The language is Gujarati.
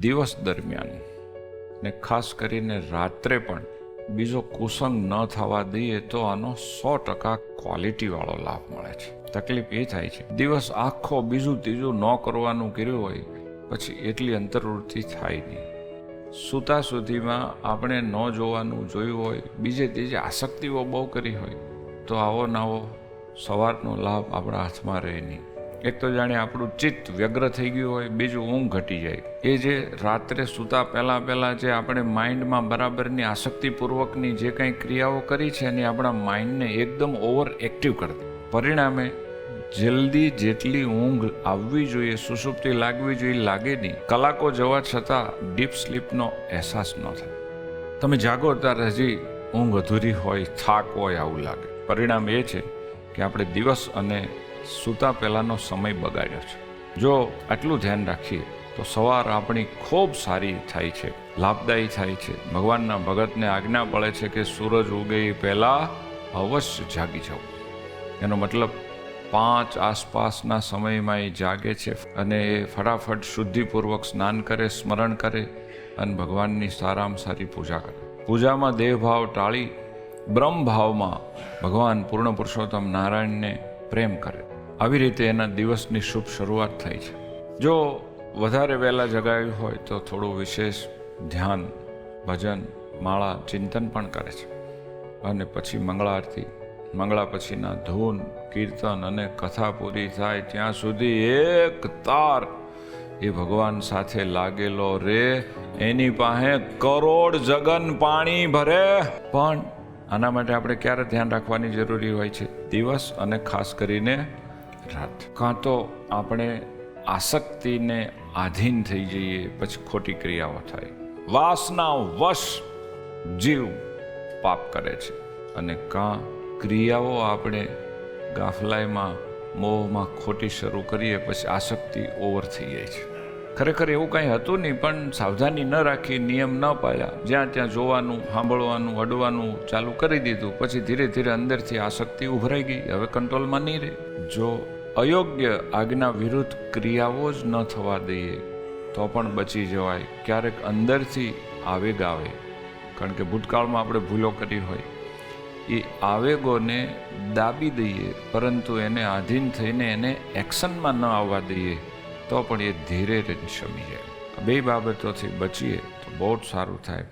દિવસ દરમિયાન ને ખાસ કરીને રાત્રે પણ બીજો કુસંગ ન થવા દઈએ તો આનો 100% ક્વોલિટીવાળો લાભ મળે છે. તકલીફ એ થાય છે દિવસ આખો બીજું ત્રીજું ન કરવાનું કર્યું હોય પછી એટલી અંતર્વૃત્તિ થાય નહીં. સૂતા સુધીમાં આપણે ન જોવાનું જોયું હોય, બીજે ત્રીજે આસક્તિઓ બહુ કરી હોય તો આવો નવો સવારનો લાભ આપણા હાથમાં રહે નહીં. એક તો જાણે આપણું ચિત્ત વ્યગ્ર થઈ ગયું હોય, બીજું ઊંઘ ઘટી જાય. એ જે રાત્રે સૂતા પહેલાં જે આપણે માઇન્ડમાં બરાબરની આસક્તિપૂર્વકની જે કંઈ ક્રિયાઓ કરી છે એની આપણા માઇન્ડને એકદમ ઓવર એક્ટિવ કરી દે. પરિણામે જલ્દી જેટલી ઊંઘ આવવી જોઈએ, સુષુપ્તિ લાગવી જોઈએ, લાગે નહીં. કલાકો જવા છતાં ડીપ સ્લીપનો અહેસાસ ન થાય. તમે જાગો ત્યારે હજી ઊંઘ અધૂરી હોય, થાક હોય આવું લાગે. પરિણામ એ છે કે આપણે દિવસ અને સૂતા પહેલાંનો સમય બગાડ્યો છે. જો આટલું ધ્યાન રાખીએ તો સવાર આપણી ખૂબ સારી થાય છે, લાભદાયી થાય છે. ભગવાનના ભગતને આજ્ઞા પડે છે કે સૂરજ ઉગે પહેલાં અવશ્ય જાગી જવું. એનો મતલબ 5 આસપાસના સમયમાં એ જાગે છે અને એ ફટાફટ શુદ્ધિપૂર્વક સ્નાન કરે, સ્મરણ કરે અને ભગવાનની સારામાં સારી પૂજા કરે. પૂજામાં દેહભાવ ટાળી બ્રહ્મભાવમાં ભગવાન પૂર્ણ પુરુષોત્તમ નારાયણને પ્રેમ કરે. આવી રીતે એના દિવસની શુભ શરૂઆત થાય છે. જો વધારે વહેલા જગાવ્યું હોય તો થોડું વિશેષ ધ્યાન, ભજન, માળા, ચિંતન પણ કરે છે. અને પછી મંગળા આરતી, મંગળા પછીના ધૂન, કીર્તન અને કથા પૂરી થાય ત્યાં સુધી એક તાર એ ભગવાન સાથે લાગેલો રે. એની પાસે કરોડ જગન પાણી ભરે. પણ આના માટે આપણે ક્યારે ધ્યાન રાખવાની જરૂરી હોય છે? દિવસ અને ખાસ કરીને રાત. કાં તો આપણે આસક્તિને આધીન થઈ જઈએ પછી ખોટી ક્રિયાઓ થાય. વાસના વશ જીવ પાપ કરે છે. અને કાં ક્રિયાઓ આપણે ગાફલાઈમાં, મોહમાં ખોટી શરૂ કરીએ પછી આસક્તિ ઓવર થઈ જાય છે. ખરેખર એવું કંઈ હતું નહીં, પણ સાવધાની ન રાખી, નિયમ ન પાળ્યા, જ્યાં ત્યાં જોવાનું, સાંભળવાનું, અડવાનું ચાલુ કરી દીધું. પછી ધીરે ધીરે અંદરથી આસક્તિ ઉભરાઈ ગઈ. હવે કંટ્રોલમાં નહીં રહે. જો અયોગ્ય આજ્ઞા વિરુદ્ધ ક્રિયાઓ જ ન થવા દઈએ તો પણ બચી જવાય. ક્યારેક અંદરથી આવેગ આવે, કારણ કે ભૂતકાળમાં આપણે ભૂલો કરી હોય, એ આવેગોને દાબી દઈએ, પરંતુ એને આધીન થઈને એને એક્શનમાં ન આવવા દઈએ તો પણ એ ધીરે ધીરે શમી જાય. બે બાબતોથી બચીએ તો બહુ જ સારું થાય.